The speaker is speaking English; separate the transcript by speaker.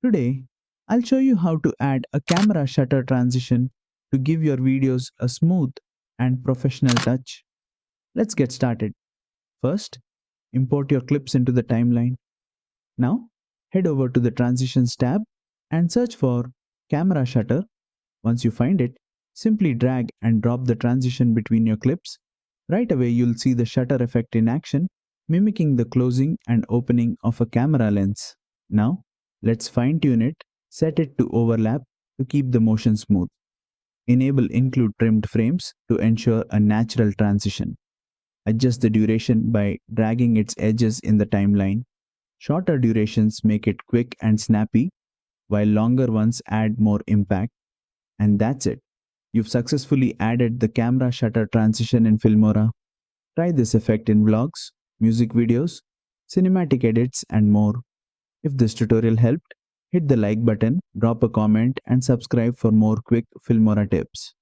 Speaker 1: Today, I'll show you how to add a camera shutter transition to give your videos a smooth and professional touch. Let's get started. First, import your clips into the timeline. Now, head over to the Transitions tab and search for Camera Shutter. Once you find it, simply drag and drop the transition between your clips. Right away, you'll see the shutter effect in action, mimicking the closing and opening of a camera lens. Now, let's fine tune it, set it to overlap to keep the motion smooth. Enable include trimmed frames to ensure a natural transition. Adjust the duration by dragging its edges in the timeline. Shorter durations make it quick and snappy, while longer ones add more impact. And that's it. You've successfully added the camera shutter transition in Filmora. Try this effect in vlogs, music videos, cinematic edits, and more. If this tutorial helped, hit the like button, drop a comment, and subscribe for more quick Filmora tips.